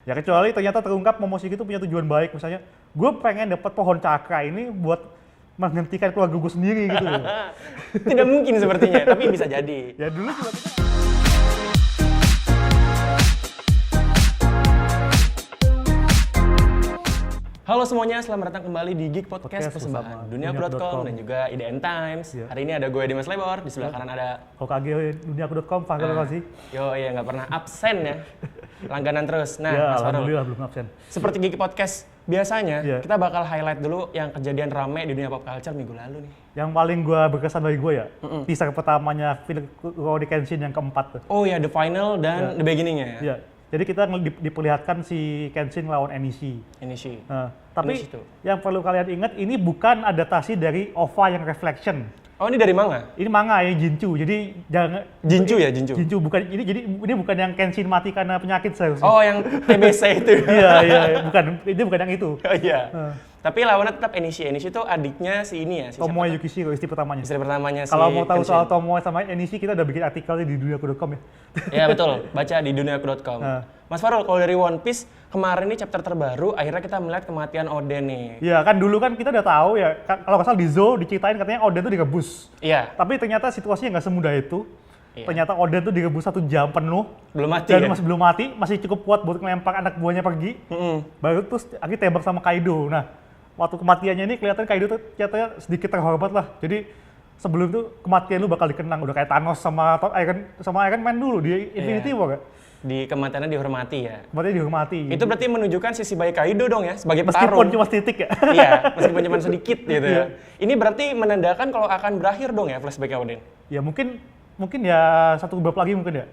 Ya kecuali ternyata terungkap Momoshiki itu punya tujuan baik, misalnya gue pengen dapat pohon cakra ini buat menghentikan keluarga gue sendiri gitu. Tidak mungkin sepertinya, tapi bisa jadi. Ya dulu juga kita... Halo semuanya, selamat datang kembali di Geek Podcast persembahan bersama Duniaku.com dan juga IDN Times. Iya. Hari ini ada gue Dimas Lebor, di sebelah kanan ada Hokage Duniaku.com, Fahri sih. Yo iya nggak pernah absen ya, langganan terus. Nah, Ya, Mas Farul, alhamdulillah belum absen. seperti Geek Podcast biasanya, Iya. kita bakal highlight dulu yang kejadian rame di dunia pop culture minggu lalu nih. Yang paling gue berkesan bagi gue ya, teaser pertamanya film Rurouni Kenshin yang keempat tuh. Oh ya, The Final dan The Beginning-nya ya? Iya, jadi kita diperlihatkan si Kenshin lawan Enishi. Ini sih. Nah, tapi Enishi tuh. yang perlu kalian ingat, ini bukan adaptasi dari OVA yang Reflection. Oh ini dari manga? Ini manga ya, Jinchu. Jadi jangan Jinchu ya, Jinchu? Jinchu bukan ini bukan yang Kenshin mati karena penyakit seharusnya. Oh yang TBC itu? Iya, bukan. Itu bukan yang itu. Oh iya. Tapi lawannya tetap Enishi. Enishi itu adiknya si ini ya? Si Tomoe siapa tuh? Yukishiro, istri pertamanya. Istri pertamanya si Kalau mau tahu Kenshin. soal Tomoe sama Enishi, kita udah bikin artikelnya di duniaku.com ya. Ya betul, baca di duniaku.com. Mas Farul, kalau dari One Piece, kemarin ini chapter terbaru, akhirnya kita melihat kematian Oden nih. Iya kan dulu kan kita udah tahu ya, kalau nggak salah di Zou diceritain katanya Oden tuh direbus. Iya, Tapi ternyata situasinya nggak semudah itu. Iya. Ternyata Oden tuh direbus 1 jam penuh. belum mati Dan ya? masih belum mati, masih cukup kuat buat ngelempar anak buahnya pergi. Baru terus akhirnya tembak sama Kaido. Nah, waktu kematiannya ini kelihatan Kaido tuh katanya sedikit terhormat lah. Jadi sebelum itu kematian lu bakal dikenang, udah kayak Thanos sama Iron Man dulu di Infinity War ya. Di kematiannya dihormati ya? Kematian dihormati. Itu berarti menunjukkan sisi baik Kaido dong ya, sebagai meskipun petarung. cuma titik ya. Iya, meskipun cuma sedikit gitu ya. Iya. Ini berarti menandakan kalau akan berakhir dong ya flashback Oden? Ya mungkin ya 1 bab lagi mungkin ya.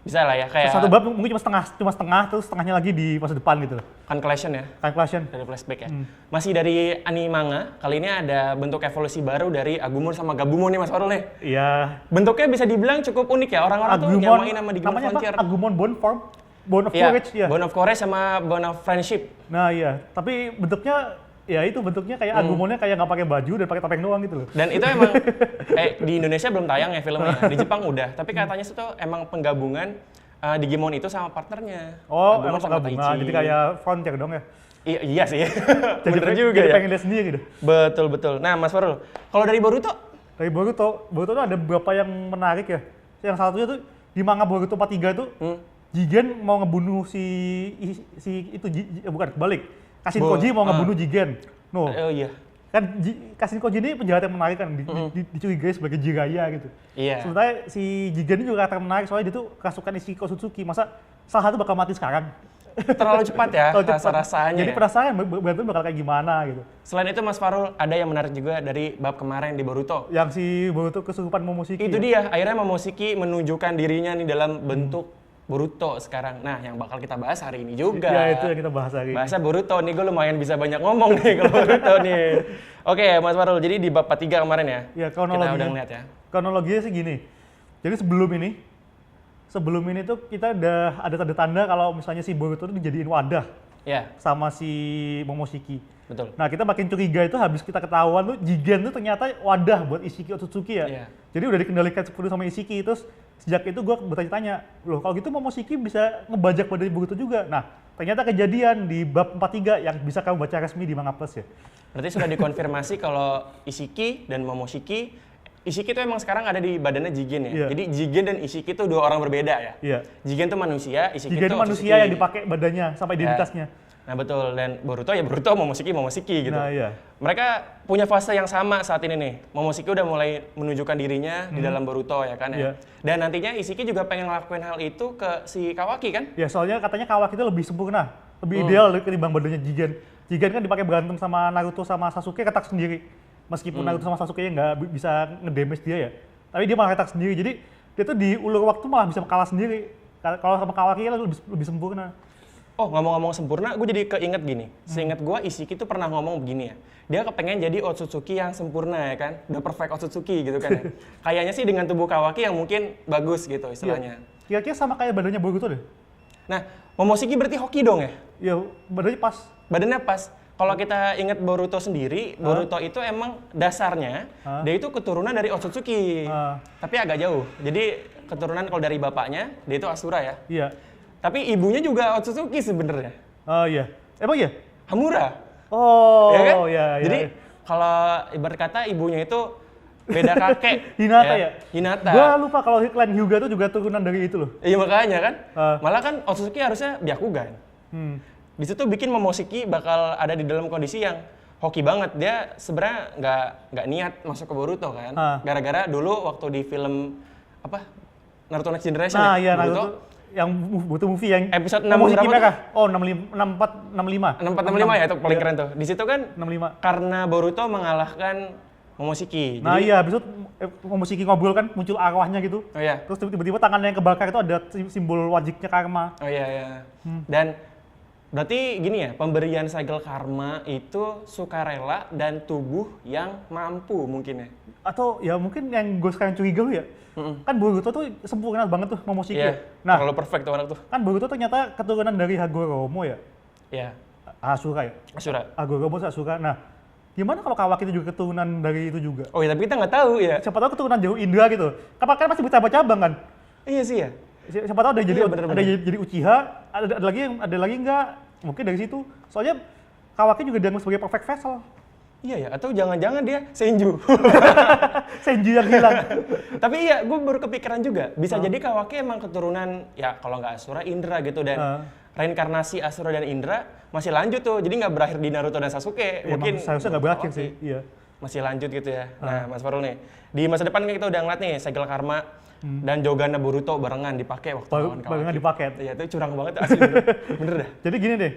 Bisa lah ya, kayak 1 bab mungkin cuma setengah terus setengahnya lagi di masa depan gitu loh. Conclusion ya? Conclusion. Dari flashback ya. Masih dari anime manga, kali ini ada bentuk evolusi baru dari Agumon sama Gabumon nih Mas Farul nih. Iya. Bentuknya bisa dibilang cukup unik ya, orang-orang tuh nyamain sama Digimon namanya Frontier. apa? Agumon Bone Form, Bone of Iya, Courage ya. Bone of Courage sama Bone of Friendship. Nah iya, tapi bentuknya ya itu bentuknya kayak Agumonnya kayak nggak pakai baju dan pakai topeng doang gitu loh. Dan itu emang di Indonesia belum tayang ya filmnya, di Jepang udah. Tapi katanya itu emang penggabungan Digimon itu sama partnernya. Oh, Agumon emang sama penggabungan, Taichi. jadi kayak Frontier dong ya. Iya sih. Bener juga jadi ya. pengen lihat sendiri gitu. Betul. Nah, Mas Farul, kalau dari Boruto? Dari Boruto tuh ada beberapa yang menarik ya. Yang satunya tuh di manga Boruto 43 tuh Jigen mau ngebunuh bukan kebalik. Kashin Koji mau ngebunuh Jigen. No. Oh iya. Kan Kashin Koji ini penjahat yang menarik kan, dicurigai sebagai Jiraiya gitu. Iya. Sementara si Jigen ini juga karakter menarik soalnya dia tuh kerasukan Ishiko Otsutsuki. Masa salah satu bakal mati sekarang? Terlalu cepat ya Terlalu cepat. rasa-rasanya. Jadi penasaran berantem bakal kayak gimana gitu. Selain itu Mas Farul, ada yang menarik juga dari bab kemarin di Boruto. Yang si Boruto kesurupan Momoshiki. Itu ya? dia, akhirnya Momoshiki menunjukkan dirinya nih dalam bentuk Boruto sekarang. Nah, yang bakal kita bahas hari ini juga. Ya itu yang kita bahas hari ini. Bahasa Boruto nih, gue lumayan bisa banyak ngomong nih kalau Boruto nih. Oke, Mas Farul, jadi di bab 43 kemarin ya? Ya Kita udah kronologinya. ngeliat ya. Kronologinya sih gini. Jadi sebelum ini tuh kita udah ada tanda-tanda kalau misalnya si Boruto tuh dijadiin wadah Ya, sama si Momoshiki. betul. Nah kita makin curiga itu habis kita ketahuan tuh Jigen tuh ternyata wadah buat Ishiki Otsutsuki ya. Iya. Jadi udah dikendalikan sepenuhnya sama Ishiki. Terus sejak itu gue bertanya-tanya, loh kalau gitu Momoshiki bisa ngebajak badan Boruto juga. Nah ternyata kejadian di bab 43 yang bisa kamu baca resmi di Manga Plus ya. Berarti sudah dikonfirmasi kalau Ishiki dan Momoshiki, Ishiki tuh emang sekarang ada di badannya Jigen ya. Iya. Jadi Jigen dan Ishiki tuh 2 orang berbeda ya. Iya. Jigen tuh manusia, Ishiki Jigen tuh itu manusia Otsutsuki. yang dipakai badannya sampai identitasnya. Nah betul, dan Boruto ya Boruto, Momoshiki gitu. Nah iya. Mereka punya fase yang sama saat ini nih. Momoshiki udah mulai menunjukkan dirinya di dalam Boruto ya kan ya. Iya. Dan nantinya Ishiki juga pengen ngelakuin hal itu ke si Kawaki kan? Ya soalnya katanya Kawaki itu lebih sempurna, lebih ideal ketimbang badannya Jigen. Jigen kan dipakai berantem sama Naruto sama Sasuke retak sendiri. Meskipun Naruto sama Sasuke nggak bisa ngedamage dia ya. Tapi dia malah retak sendiri. Jadi dia tuh di ulur waktu malah bisa kalah sendiri. Kalau sama Kawaki kan lebih sempurna. Oh ngomong-ngomong sempurna, gue jadi keinget gini. Seingat gue Ishiki tuh pernah ngomong begini ya. Dia kepengen jadi Otsutsuki yang sempurna ya kan. Udah perfect Otsutsuki gitu kan ya. Kayaknya sih dengan tubuh Kawaki yang mungkin bagus gitu istilahnya. Kira-kira sama kayak badannya Boruto deh. Nah, Momoshiki berarti hoki dong ya? Ya badannya pas. Badannya pas. Kalau kita ingat Boruto sendiri, Boruto itu emang dasarnya dia itu keturunan dari Otsutsuki. Tapi agak jauh. Jadi keturunan kalau dari bapaknya, dia itu Asura ya. Iya. Tapi ibunya juga Otsutsuki sebenarnya. Oh iya. Emang iya? Hamura. Oh, Ya kan? iya. Jadi kalau ibarat kata ibunya itu beda kakek. Hinata ya? Hinata. Gua lupa kalau klan Hyuga tuh juga turunan dari itu loh. Iya makanya kan. Ah. Malah kan Otsutsuki harusnya Byakugan. Di situ bikin Momoshiki bakal ada di dalam kondisi yang hoki banget. Dia sebenarnya nggak niat masuk ke Boruto kan. Gara-gara dulu waktu di film apa Naruto Next Generation Nah, ya, iya Naruto yang Boruto movie yang episode 6 Momoshiki berapa merah. Oh, 65 64 65. 6465 ya, itu paling keren tuh. Di situ kan 65. karena Boruto mengalahkan Momoshiki. Nah Jadi, iya, habis itu Momoshiki ngobrol kan muncul arwahnya gitu. oh iya. Terus tiba-tiba tangannya yang kebakar itu ada simbol wajibnya karma. Oh iya iya. Dan berarti gini ya, pemberian segel karma itu sukarela dan tubuh yang mampu mungkin ya. Atau ya mungkin yang gue sekarang curiga lu ya. Kan Boruto tuh sempurna banget tuh Momoshiki. Iya. Ya. Nah, Terlalu perfect tuh anak tuh. kan Boruto ternyata keturunan dari Hagoromo ya. Iya. Asura ya. Asura. Hagoromo Asura. Nah, gimana kalau Kawaki itu juga keturunan dari itu juga? Oh iya, tapi kita nggak tahu ya. Siapa tahu keturunan jauh Indra gitu. Kan masih bercabang-cabang kan. Iya sih ya. Siapa tahu ada jadi Iya, bener-bener. ada jadi Uchiha, ada lagi enggak? Mungkin dari situ. Soalnya Kawaki juga dianggap sebagai perfect vessel. Iya ya, atau jangan-jangan dia Senju. Senju yang hilang. Tapi iya, gue baru kepikiran juga. Bisa jadi Kawaki emang keturunan, ya kalau nggak Asura, Indra gitu. Dan reinkarnasi Asura dan Indra masih lanjut tuh. Jadi nggak berakhir di Naruto dan Sasuke. Ya, Mungkin seharusnya nggak berakhir Kawaki sih. Iya. masih lanjut gitu ya. Nah, Mas Farul nih, di masa depan kan kita udah ngeliat nih segel karma dan Jogana Boruto barengan dipakai waktu lawan Kawaki. Barengan dipakai. Iya, itu curang banget asli bener. Bener dah. Jadi gini deh,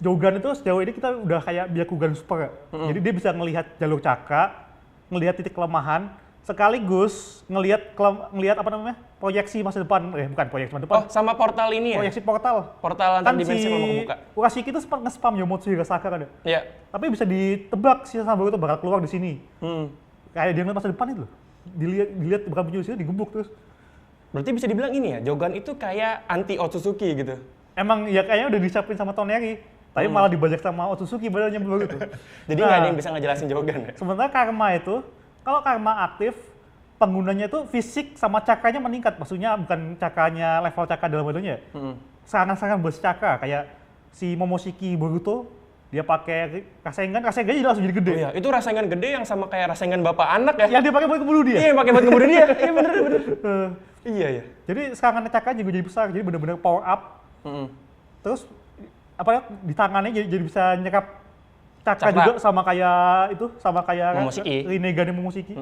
Jogan itu sejauh ini kita udah kayak Byakugan Super ya. Jadi dia bisa ngelihat jalur cakra, ngelihat titik kelemahan, sekaligus ngelihat apa namanya, proyeksi masa depan, bukan proyeksi masa depan, Oh, sama portal ini ya? proyeksi portal. Portal antar Kan dimensi kalau mau kebuka. Urashiki itu sempat nge-spam Yomotsu Higasaka kan ya. Iya. Tapi bisa ditebak si Sasaburo itu bakal keluar di sini. Kayak dia ngeliat masa depan itu loh. Dilihat bukan punya usia, digebuk terus. Berarti bisa dibilang ini ya, Jogan itu kayak anti Otsutsuki gitu. Emang ya kayaknya udah disiapin sama Toneri, tapi malah dibajak sama Otsutsuki badannya begitu. Jadi nggak ada yang bisa ngejelasin Jogan ya? Sementara karma itu, kalau karma aktif, penggunanya itu fisik sama cakranya meningkat. Maksudnya bukan cakranya level cakra dalam badannya. Serangan-serangan bos cakra kayak si Momoshiki Boruto, dia pakai Rasengan jadi langsung jadi gede. Oh iya, itu Rasengan gede yang sama kayak Rasengan bapak anak ya? Yang dia pakai buat ngebunuh dia. Iya, pakai buat ngebunuh dia. Iya bener. Iya ya. Jadi serangan cakra juga jadi besar, jadi benar-benar power up. Terus apa di tangannya jadi bisa nyekap cakra juga sama kayak Momoshiki. Rinnegan Momoshiki.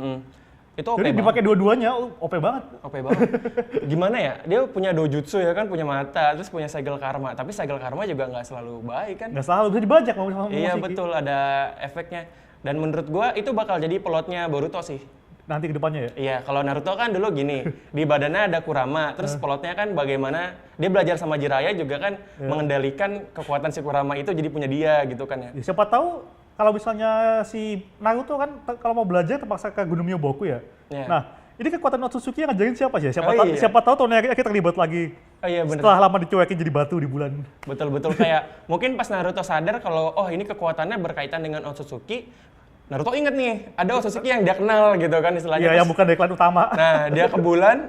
Itu OP Jadi banget. dipakai dua-duanya, OP banget. OP banget. Gimana ya? Dia punya dojutsu ya kan, punya mata, terus punya segel karma. Tapi segel karma juga nggak selalu baik kan? Nggak selalu bisa dibajak sama Momoshiki. Iya betul, ada efeknya. Dan menurut gua itu bakal jadi plotnya Boruto sih. Nanti ke depannya ya? Iya, kalau Naruto kan dulu gini, di badannya ada Kurama, terus plotnya kan bagaimana dia belajar sama Jiraiya juga kan mengendalikan kekuatan si Kurama itu jadi punya dia gitu kan ya. Ya, siapa tahu kalau misalnya si Naruto kan kalau mau belajar terpaksa ke Gunung Myoboku ya. Iya. Nah, ini kekuatan Otsutsuki yang ngajarin siapa sih? Iya. Siapa tahu Toneri akhirnya terlibat lagi. Oh iya bener. Setelah lama dicuekin jadi batu di bulan. Betul-betul kayak mungkin pas Naruto sadar kalau oh ini kekuatannya berkaitan dengan Otsutsuki, Naruto inget nih ada Otsutsuki yang dia kenal gitu kan istilahnya. Iya, yang bukan dari klan utama. Nah dia ke bulan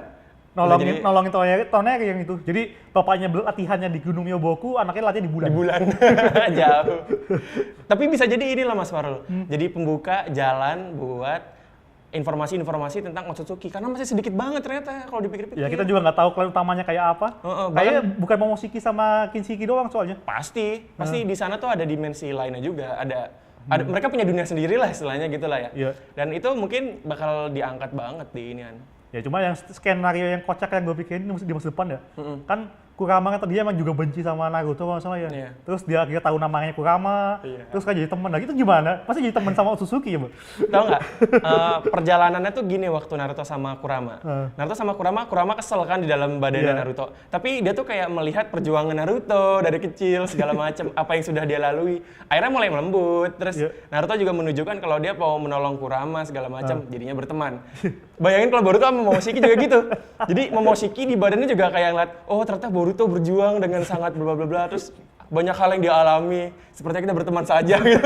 nolongin Toneri yang itu. Jadi bapaknya latihannya di Gunung Myoboku, anaknya latihan di bulan. di bulan jauh. Tapi bisa jadi inilah Mas Farul. Jadi pembuka jalan buat informasi-informasi tentang Otsutsuki karena masih sedikit banget ternyata kalau dipikir-pikir. Ya kita juga nggak tahu klan utamanya kayak apa. Kayaknya bukan Momoshiki sama Kinshiki doang soalnya. Pasti di sana tuh ada dimensi lainnya juga. Ada mereka punya dunia sendiri lah istilahnya gitu lah ya. Iya. Dan itu mungkin bakal diangkat banget di inian. Ya cuma yang skenario yang kocak yang gue pikirin di masa depan ya. Kan Kurama kan tadinya emang juga benci sama Naruto kalau nggak salah ya. Iya. Terus dia akhirnya tahu namanya Kurama. Iya. Terus kan jadi teman. Nah itu gimana? Pasti jadi teman sama Otsutsuki ya, Bang? Tahu nggak? Perjalanannya tuh gini waktu Naruto sama Kurama. Naruto sama Kurama kesel kan di dalam badannya Naruto. Tapi dia tuh kayak melihat perjuangan Naruto dari kecil segala macam apa yang sudah dia lalui. Akhirnya mulai melembut. Terus Naruto juga menunjukkan kalau dia mau menolong Kurama segala macam, jadinya berteman. Bayangin kalau Boruto sama Momoshiki juga gitu. Jadi Momoshiki di badannya juga kayak ngeliat, oh ternyata Boruto berjuang dengan sangat bla bla bla terus banyak hal yang dia alami, sepertinya kita berteman saja gitu.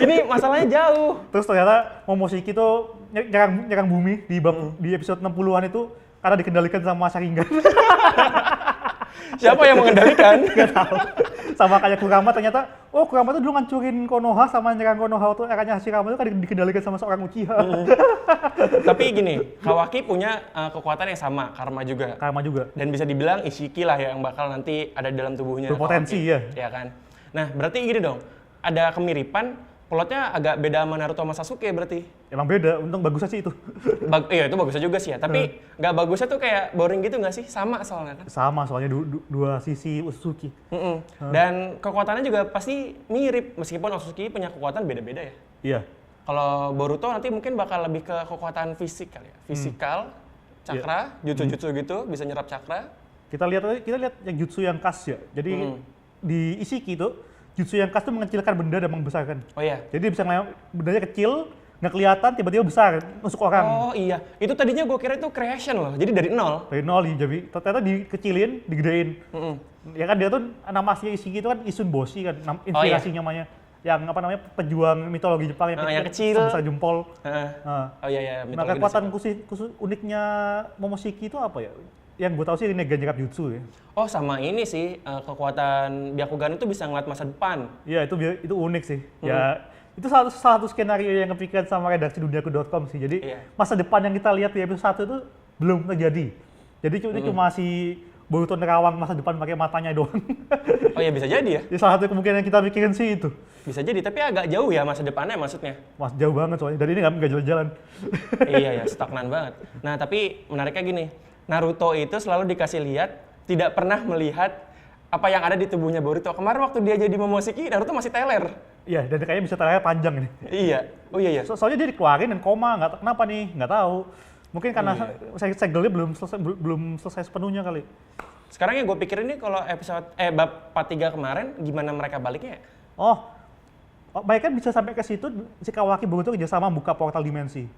Ini masalahnya jauh. Terus ternyata Momoshiki tuh nyerang bumi di episode 60-an itu karena dikendalikan sama Sharingan. Siapa yang mengendalikan? Nggak tahu. Sama kayak Kurama ternyata, Kurama tuh dulu ngancurin Konoha sama nyerang Konoha tuh eranya Hashirama tuh kan dikendalikan sama seorang Uchiha. Tapi gini, Kawaki punya kekuatan yang sama, Karma juga. Kurama juga. Dan bisa dibilang Ishiki lah yang bakal nanti ada di dalam tubuhnya. Berpotensi, Kawaki. ya. Iya kan? Nah, berarti gini dong, ada kemiripan, plotnya agak beda sama Naruto sama Sasuke berarti. Emang beda, untung bagusnya sih itu. Iya itu bagusnya juga sih ya, tapi nggak bagusnya tuh kayak boring gitu nggak sih? Sama soalnya kan? Sama soalnya dua sisi Otsutsuki. Dan kekuatannya juga pasti mirip, meskipun Otsutsuki punya kekuatan beda-beda ya. Iya. Kalau Boruto nanti mungkin bakal lebih ke kekuatan fisik kali ya. Fisikal, cakra, jutsu-jutsu gitu, bisa nyerap cakra. Kita lihat yang jutsu yang khas ya. Jadi di Ishiki itu jutsu yang khas itu mengecilkan benda dan membesarkan. Oh iya. Jadi bisa bendanya kecil, nggak kelihatan, tiba-tiba besar, nusuk orang. Oh iya, itu tadinya gue kira itu creation loh, jadi dari nol. Dari nol jadi ternyata dikecilin, digedein. Ya kan dia tuh nama asli Ishiki itu kan Isun Boshi kan, inspirasi namanya. Yang apa namanya, pejuang mitologi Jepang yang kecil, sebesar jempol. Oh iya, Nah kekuatan khusus uniknya Momoshiki itu apa ya? Yang gue tahu sih Negan Nyerap Jutsu ya. Oh sama ini sih, kekuatan Byakugan itu bisa ngeliat masa depan. Iya itu unik sih. Ya itu salah satu skenario yang kepikiran sama redaksi duniaku.com sih. Jadi masa depan yang kita lihat di episode 1 itu belum terjadi. Jadi cuma si Boruto nerawang masa depan pakai matanya doang. Oh iya bisa jadi ya? Ya salah satu kemungkinan yang kita pikirin sih itu. Bisa jadi, tapi agak jauh ya masa depannya maksudnya. Mas jauh banget soalnya, dan ini nggak jalan-jalan. Iya ya, stagnan banget. Nah tapi menariknya gini, Naruto itu selalu dikasih lihat, tidak pernah melihat apa yang ada di tubuhnya Boruto. Kemarin waktu dia jadi Momoshiki, Naruto masih teler. Iya, dan kayaknya bisa terlihat panjang ini. Iya, oh iya. Soalnya dia dikeluarin dan koma, nggak tahu kenapa nih, nggak tahu. Mungkin karena segelnya belum selesai sepenuhnya kali. Sekarang yang gue pikirin nih kalau bab 43 kemarin, gimana mereka baliknya ya? Mereka bisa sampai ke situ, si Kawaki Boruto kerjasama buka portal dimensi.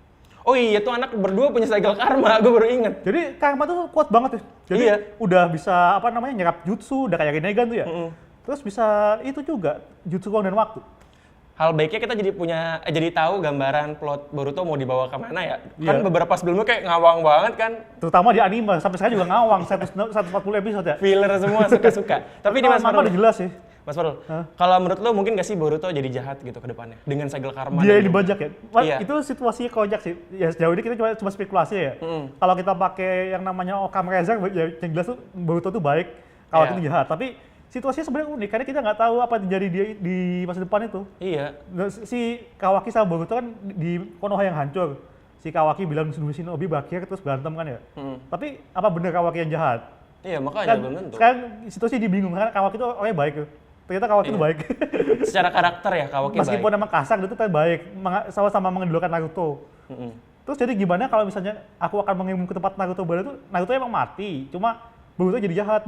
Oh iya, tuh anak berdua punya segel karma, gue baru inget. Jadi karma tuh kuat banget ya. Jadi udah bisa nyerap jutsu, udah kayak Rinnegan tuh ya. Terus bisa itu juga, jutsu ruang dan waktu. Hal baiknya kita jadi tahu gambaran plot Boruto mau dibawa kemana ya. Kan beberapa sebelumnya kayak ngawang banget kan. Terutama di anime, sampai sekarang juga ngawang, 140 episode ya. Filler semua, suka-suka. Tapi di Mas Farul udah jelas sih. Mas Farul, kalau menurut lo mungkin gak sih Boruto jadi jahat gitu ke depannya? Dengan segel karma. Dia yang dibajak ya? Itu situasinya kocak sih. Ya sejauh ini kita cuma spekulasi ya. Kalau kita pakai yang namanya Occam Razor, ya yang jelas tuh Boruto tuh baik, kalau itu jahat. Tapi situasinya sebenarnya unik, karena kita nggak tahu apa yang terjadi di masa depan itu. Iya. Si Kawaki sama Boruto kan di Konoha yang hancur. Si Kawaki bilang Shinobi berakhir terus berantem kan ya. Tapi apa bener Kawaki yang jahat? Iya makanya kan, belum tentu. Sekarang situasi dibingung karena Kawaki itu orangnya baik. Ternyata Kawaki itu baik. Secara karakter ya Kawaki baik. Meskipun emang kasar itu tapi baik, sama-sama mengidolakan Naruto. Terus jadi gimana kalau misalnya aku akan mengirim ke tempat Naruto baru itu, Naruto emang mati, cuma Boruto jadi jahat.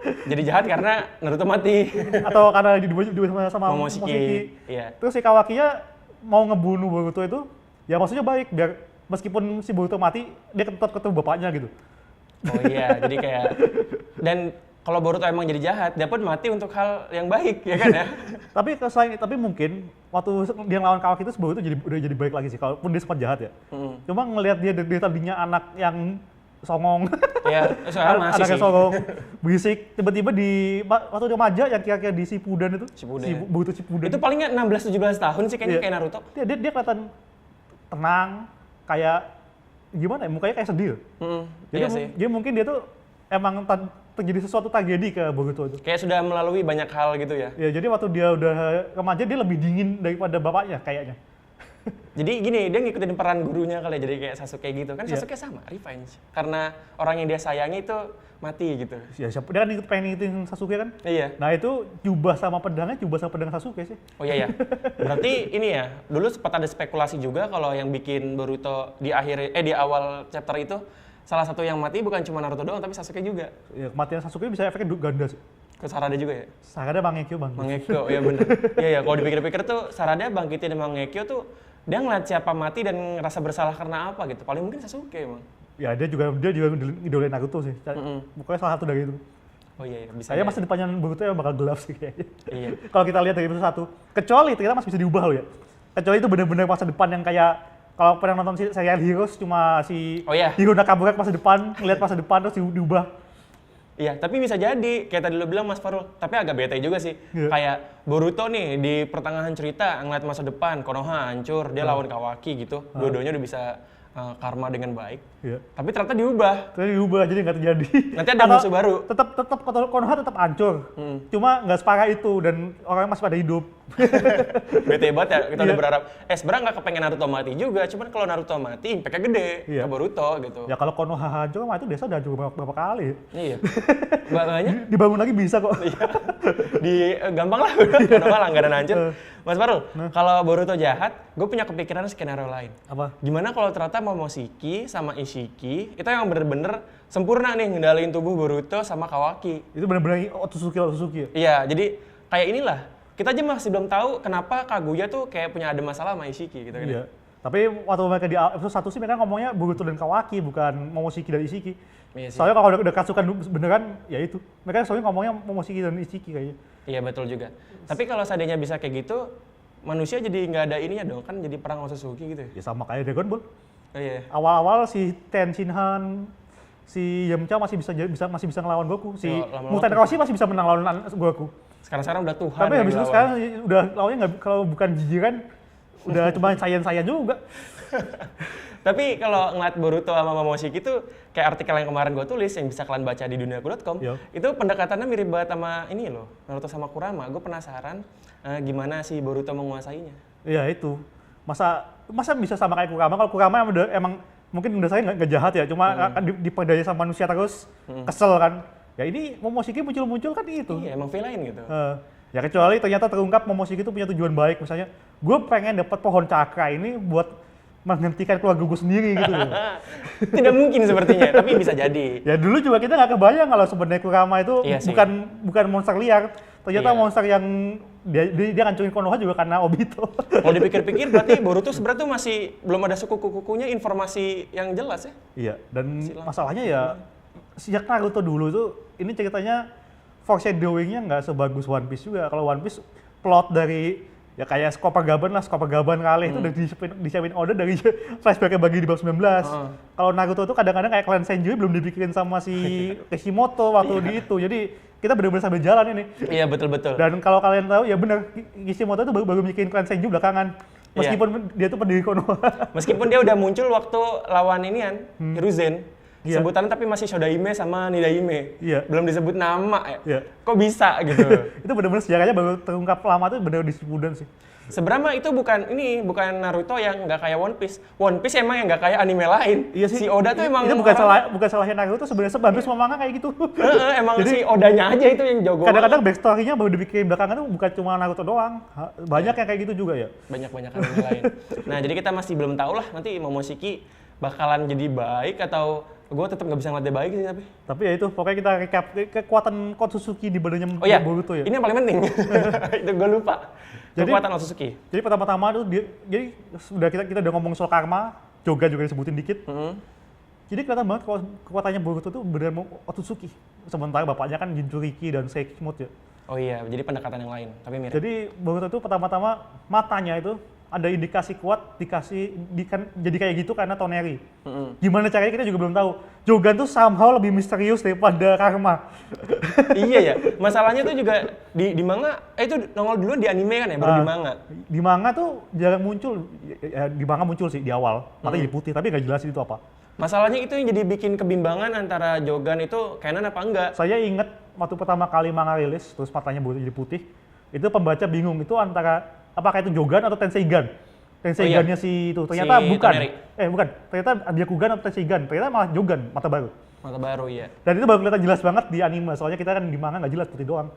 Jadi jahat karena Naruto mati. Atau karena dibunuh sama Momoshiki. Iya. Terus si Kawakinya mau ngebunuh Boruto itu, ya maksudnya baik, biar meskipun si Boruto mati, dia tetap ketemu bapaknya gitu. Oh iya, jadi kayak, dan kalau Boruto emang jadi jahat, dia pun mati untuk hal yang baik, ya kan ya? tapi mungkin waktu dia ngelawan Kawaki itu Boruto udah jadi baik lagi sih, kalaupun dia sempat jahat ya. Cuma ngelihat dia tadinya anak yang songong, ya, anaknya songong, berisik, tiba-tiba waktu dia remaja yang kira-kira di Shippuden itu, Boruto Shippuden. Itu palingnya 16-17 tahun sih kayaknya kayak Naruto. Dia kelihatan tenang, kayak gimana ya, mukanya kayak sedih. Jadi mungkin dia tuh emang terjadi sesuatu tragedi ke Boruto itu. Kayak sudah melalui banyak hal gitu ya. Ya, jadi waktu dia udah remaja dia lebih dingin daripada bapaknya kayaknya. Jadi gini, dia ngikutin peran gurunya kali, jadi kayak Sasuke gitu kan. Sasuke sama, revenge. Karena orang yang dia sayangi itu mati gitu. Ya, dia kan pengen ngikutin Sasuke kan? Iya. Nah itu jubah sama pedang Sasuke sih. Oh iya ya. Berarti ini ya, dulu sempat ada spekulasi juga kalau yang bikin Boruto di awal chapter itu salah satu yang mati bukan cuma Naruto doang tapi Sasuke juga. Ya, kematian Sasuke bisa efeknya ganda sih. Ke Sarada juga ya? Sarada Mangekyo bang. Mangekyo, iya bener. Iya kalau dipikir-pikir tuh Sarada bangkitin Mangekyo tuh dia ngeliat siapa mati dan ngerasa bersalah karena apa gitu. Paling mungkin Sasuke emang. Ya dia juga idolain Naruto sih. Pokoknya salah satu dari itu. Oh iya, bisa. Kayaknya masa depannya Boruto yang bakal gelap sih kayaknya. Iya. Kalau kita lihat dari episode 1, kecuali ternyata masih bisa diubah loh ya. Kecuali itu benar-benar masa depan yang kayak kalau pernah nonton serial Heroes cuma si Hiro Nakamura masa depan, ngeliat masa depan terus diubah. Iya, tapi bisa jadi kayak tadi lo bilang Mas Farul, tapi agak bete juga sih. Iya. Kayak Boruto nih di pertengahan cerita ngeliat masa depan, Konoha hancur, dia lawan Kawaki gitu. Dua-duanya udah bisa karma dengan baik. Iya. Tapi ternyata diubah. Terus diubah jadi nggak terjadi. Nanti ada musuh baru. Tetap Konoha tetap hancur. Cuma nggak separah itu dan orang masih pada hidup. Bete banget ya, kita udah Iya. berharap. Sebenarnya nggak kepengen Naruto mati juga, cuman kalau Naruto mati impactnya gede Iya. ke Boruto gitu. Ya kalau Konoha hancur mah itu desa udah hancur berapa kali. Iya. Makanya Dibangun lagi bisa kok. gampang lah udah Konoha langganan hancur. Mas Farul, Nah. kalau Boruto jahat, gue punya kepikiran skenario lain. Apa? Gimana kalau ternyata Momoshiki sama Ishiki itu yang bener-bener sempurna nih ngendaliin tubuh Boruto sama Kawaki. Itu benar-benar Otsutsuki ya. Iya, jadi kayak inilah. Kita aja masih belum tahu kenapa Kaguya tuh kayak punya ada masalah sama Ishiki gitu kan. Iya. Tapi waktu mereka di episode 1 sih mereka ngomongnya Boruto dan Kawaki bukan Momoshiki dan Ishiki. Iya sih. Soalnya kalau udah Katsukan beneran ya itu. Mereka soalnya ngomongnya Momoshiki dan Ishiki kayaknya. Iya betul juga. Tapi kalau seandainya bisa kayak gitu, manusia jadi nggak ada ininya dong, kan jadi perang Otsutsuki gitu ya. Ya sama kayak Dragon Ball. Oh iya. Awal-awal si Ten Shinhan, si Yamcha masih bisa ngelawan Goku. Si Ya, lama-lama Muten Roshi masih bisa menang lawan Goku. Sekarang udah Tuhan. Tapi yang habis itu dilawan. sekarang udah lawannya nggak, kalau bukan jijiran udah cuma sayang juga. Tapi kalau ngeliat Boruto sama Momoshiki itu kayak artikel yang kemarin gue tulis yang bisa kalian baca di duniaku.com, Yo. itu pendekatannya mirip banget sama ini loh, Naruto sama Kurama. Gue penasaran gimana si Boruto menguasainya. Iya itu. Masa bisa sama kayak Kurama? Kalau Kurama emang mungkin udah saya nggak jahat ya, cuma kan diperdaya sama manusia terus, kesel kan. Ya ini Momoshiki muncul kan itu. Iya, emang villain gitu. Ya kecuali ternyata terungkap Momoshiki itu punya tujuan baik, misalnya gue pengen dapat pohon cakra ini buat menghentikan keluarga gue sendiri gitu. Tidak mungkin sepertinya, tapi bisa jadi. Ya dulu juga kita nggak kebayang kalau sebenarnya Kurama itu Iya sih. bukan monster liar. Ternyata Iya. monster yang dia ngancurin Konoha juga karena Obito. Kalau dipikir-pikir berarti Boruto sebenarnya tuh masih belum ada suku-kukunya informasi yang jelas ya. Iya, dan Silang. masalahnya ya sejak Naruto dulu itu ini ceritanya foreshadowing-nya nggak sebagus One Piece juga. Kalau One Piece plot dari ya kayak Skopa Gaban kali itu udah disiapin Oda dari flashback-nya bagi di bab 19. Kalau Naruto itu kadang-kadang kayak Clan Senju belum dipikirin sama si Kishimoto waktu di itu. Jadi kita benar-benar sambil jalan ini. Iya betul-betul. Dan kalau kalen tahu ya benar Kishimoto itu baru mikirin Clan Senju belakangan. Meskipun dia tuh pendiri Konoha. Meskipun dia udah muncul waktu lawan inian, Hiruzen. Iya. Sebutannya tapi masih Shodaime sama Nidaime. Iya. Belum disebut nama ya. Iya. Kok bisa gitu. Itu benar-benar sejarahnya baru terungkap lama tuh benar di Shippuden sih. Sebenarnya itu bukan Naruto yang nggak kayak One Piece. One Piece emang yang nggak kayak anime lain. Iya sih. Si Oda tuh emang itu bukan salahnya Naruto sebenarnya hampir semua manga kayak gitu. emang Jadi- si Odanya aja itu yang jago. Kadang-kadang backstory-nya baru dibikin belakangan tuh bukan cuma Naruto doang. Banyak yang kayak gitu juga ya. Banyak anime lain. Nah, jadi kita masih belum tahu lah nanti Momoshiki bakalan jadi baik atau gue tetap nggak bisa ngeliat dia baik sih tapi. Tapi ya itu pokoknya kita recap kekuatan Otsutsuki di badannya Oh iya, Boruto ya. ini yang paling penting. Itu gue lupa. Jadi- Kekuatan Otsutsuki. Jadi pertama-tama tuh jadi sudah kita udah ngomong soal karma, Joga juga disebutin dikit. Jadi kelihatan banget kalau kekuatannya Boruto tuh benar Otsutsuki. Sementara bapaknya kan Jinchuriki dan Sekimoto ya. Oh iya, jadi pendekatan yang lain, tapi mirip. Jadi Boruto itu pertama-tama matanya itu ada indikasi kuat jadi kayak gitu karena Toneri. Gimana caranya kita juga belum tahu. Jogan tuh somehow lebih misterius daripada Karma. Iya ya, masalahnya tuh juga di manga, itu nongol duluan di anime kan ya, baru di manga. Di manga tuh jarang muncul. Di manga muncul sih di awal, matanya jadi putih, tapi nggak jelasin itu apa. Masalahnya itu yang jadi bikin kebimbangan antara Jogan itu canon apa enggak. Saya inget waktu pertama kali manga rilis, terus matanya jadi putih, itu pembaca bingung itu antara apakah itu Jogan atau Tenseigan. Tenseigannya si itu ternyata Si bukan. Toneri. Bukan. Ternyata Byakugan atau Tenseigan. Ternyata malah Jogan, mata baru. Mata baru iya. Dan itu baru kelihatan jelas banget di anime. Soalnya kita kan di manga nggak jelas putih doang.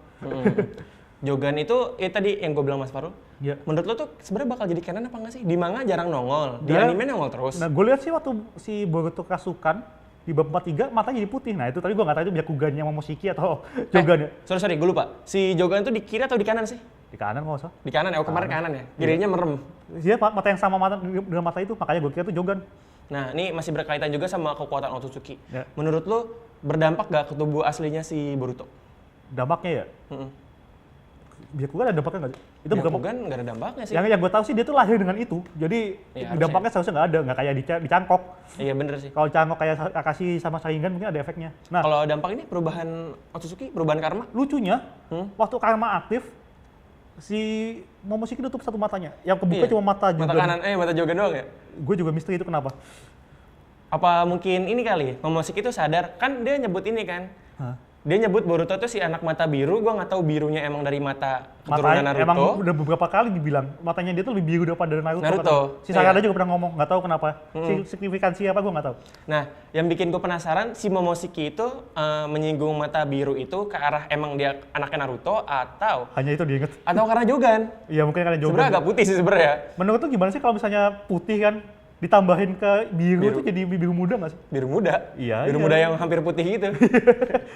Jogan itu tadi yang gue bilang Mas Farul. Iya. Menurut lo tuh sebenarnya bakal jadi canon apa enggak sih? Di manga jarang nongol, di Dia- anime nongol terus. Nah, gue lihat sih waktu si Boruto Kasukan di bab 43 matanya jadi putih. Nah, itu tadi gue nggak tahu itu Byakugannya Momoshiki atau Jogan ya. Sorry, gue lupa. Si Jogan itu di kiri atau di kanan sih? Di kanan nggak usah. Di kanan ya, kemarin kanan ya. Kirinya merem. Dia mata yang sama mata dengan mata itu, makanya gue kira itu Jogan. Nah, ini masih berkaitan juga sama kekuatan Otsutsuki. Ya. Menurut lo berdampak gak ke tubuh aslinya si Boruto? Dampaknya ya, Mm-mm. Byakugan ada dampaknya nggak sih? Itu bukan Byakugan nggak ada dampaknya sih. yang gue tahu sih dia tuh lahir dengan itu. Jadi Iya, dampaknya seharusnya nggak ada, nggak kayak di cangkok. Iya bener sih. Kalau cangkok kayak Akashi sama Sharingan mungkin ada efeknya. Nah, Kalau dampak ini perubahan Otsutsuki, perubahan karma? lucunya waktu karma aktif si Momoshiki nutup satu matanya. Yang kebuka Iya. cuma mata juga. Mata kanan, mata Jogan doang ya? Gue juga misteri itu kenapa. Apa mungkin ini kali, Momoshiki itu sadar, kan dia nyebut ini kan, Hah? dia nyebut Boruto tuh si anak mata biru, gua nggak tahu birunya emang dari mata keturunan Matanya Naruto. emang udah beberapa kali dibilang matanya dia tuh lebih biru daripada Naruto. Naruto, katanya. Si Sakada iya. juga pernah ngomong, nggak tahu kenapa. Signifikansi apa gue nggak tahu. Nah, yang bikin gue penasaran, si Momoshiki itu menyinggung mata biru itu ke arah emang dia anaknya Naruto atau Hanya itu diinget. karena Jogan. Iya mungkin karena Jogan. Sebenarnya agak putih sih sebenarnya. Menurut tuh gimana sih kalau misalnya putih kan ditambahin ke biru itu jadi biru muda nggak sih? Biru muda. Iya, Biru iya. muda yang hampir putih gitu.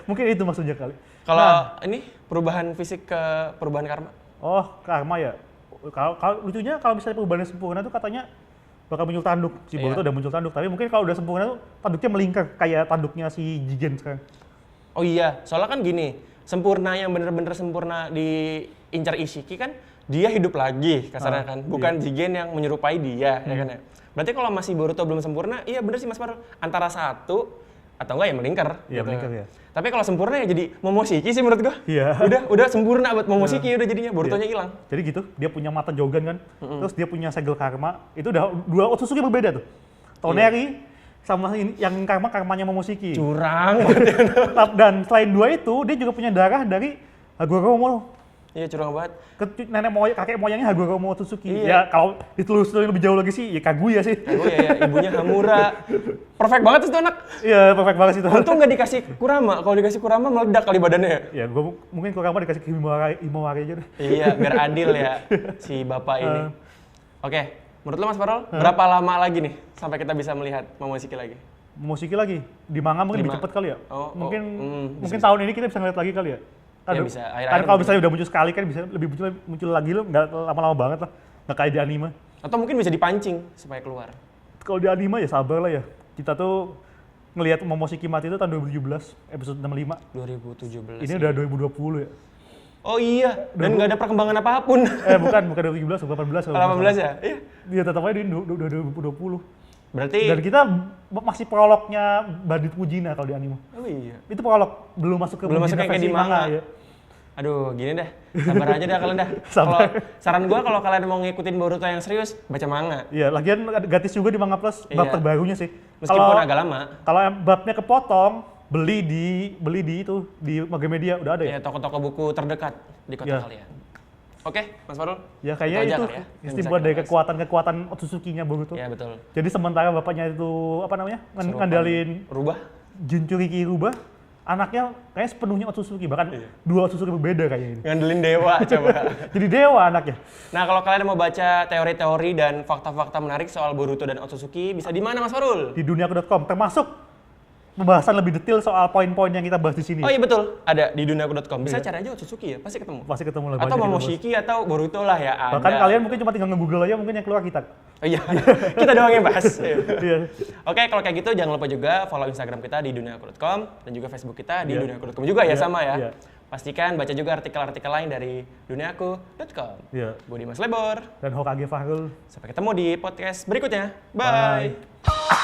Mungkin itu maksudnya kali. Kalau ini perubahan fisik ke perubahan karma. Oh, karma ya. Kalau lucunya kalau misalnya perubahan sempurna tuh katanya bakal muncul tanduk. Si Iya. Boruto udah muncul tanduk, tapi mungkin kalau udah sempurna tuh tanduknya melingkar kayak tanduknya si Jigen sekarang. Oh iya, soalnya kan gini, sempurna yang bener-bener sempurna diincar Ishiki kan dia hidup lagi kasarnya kan, bukan Jigen yang menyerupai dia, ya kan ya. Berarti kalau masih Boruto belum sempurna, iya bener sih Mas Farul, antara satu atau enggak ya melingkar. Iya, melingkar ya. Tapi kalau sempurna ya jadi Momoshiki sih menurut gua. Iya. Udah sempurna buat Momoshiki udah jadinya, Borutonya hilang. Jadi gitu, dia punya mata Jogan kan, terus dia punya segel karma, itu udah dua Otsutsuki berbeda tuh. Toneri sama ini, yang karmanya Momoshiki. Curang. Dan selain dua itu, dia juga punya darah dari Hagoromo Mono. Iya curang banget. Kakek moyangnya Hagoromo Otsutsuki. Iya. Ya kalau ditelusuri lebih jauh lagi sih, ya Kaguya sih. Oh ya, ibunya Hamura. Perfect banget tuh anak. Iya, perfect banget sih itu. Untung nggak dikasih Kurama. Kalau dikasih Kurama meledak kali badannya ya. Ya, mungkin Kurama dikasih ke Himawari aja deh. Iya, biar adil ya si bapak ini. Oke, menurut lo Mas Farol, berapa lama lagi nih sampai kita bisa melihat Momoshiki lagi? Momoshiki lagi. Di manga mungkin lebih cepet kali ya. Oh, mungkin bisa. tahun ini kita bisa ngeliat lagi kali ya. Ya, bisa. Akhir-akhir Kan kalau mungkin. misalnya udah muncul sekali kan bisa lebih muncul lagi lo, nggak lama-lama banget lah. Nggak kayak di anime. Atau mungkin bisa dipancing supaya keluar. Kalau di anime ya sabar lah ya. Kita tuh ngelihat Momoshiki mati itu tahun 2017, episode 65. 2017. Ini udah 2020 ya. Oh iya, dan nggak ada perkembangan apapun. Bukan 2017, 2018. 18 ya? Iya. Dia tetap aja di 2020. Berarti, Dan kita masih prolognya Bandit Fujina kalau di anime. oh iya. Itu prolog, belum masuk ke Belum masuk Fujina kayak versi di manga. ya. Aduh, gini dah. Sabar aja dah kalian dah. Sabar. Kalau saran gua kalau kalian mau ngikutin Boruto yang serius, baca manga. Iya, lagian gratis juga di Manga Plus bab Iya. terbarunya sih. Meskipun agak lama. Kalau babnya kepotong, beli di itu di Magamedia udah ada ya. Ya, toko-toko buku terdekat di kota Iya. kalian. Oke, Mas Farul. Ya kayaknya aja itu kali ya, yang istimewa bisa dari kita bahas. kekuatan Otsutsuki-nya Boruto. Ya, betul. Jadi sementara bapaknya itu apa namanya? Ngandalin Rubah. Jinchuriki Rubah, anaknya kayaknya sepenuhnya Otsutsuki, bahkan Iya. dua Otsutsuki berbeda kayaknya ini. Ngandelin dewa coba. Jadi dewa anaknya. Nah, kalau kalian mau baca teori-teori dan fakta-fakta menarik soal Boruto dan Otsutsuki, bisa di mana Mas Farul? Di duniaku.com, termasuk pembahasan lebih detail soal poin-poin yang kita bahas di sini. Oh iya betul, ada di duniaku.com. Bisa Iya. cari aja Otsutsuki ya, pasti ketemu. Pasti ketemu lah. Atau banyak kita Momoshiki atau Boruto lah ya, bahas. ada. Bahkan kalian mungkin cuma tinggal nge-google aja, mungkin yang keluar kita. Oh iya, kita doang yang bahas. Iya. Oke, kalau kayak gitu jangan lupa juga follow Instagram kita di duniaku.com dan juga Facebook kita di Iya. duniaku.com juga ya, Iya, sama ya. iya. Pastikan baca juga artikel-artikel lain dari duniaku.com. Iya. Gue Dimas Lebor. Dan Hokage Fahrul. Sampai ketemu di podcast berikutnya. Bye. Bye.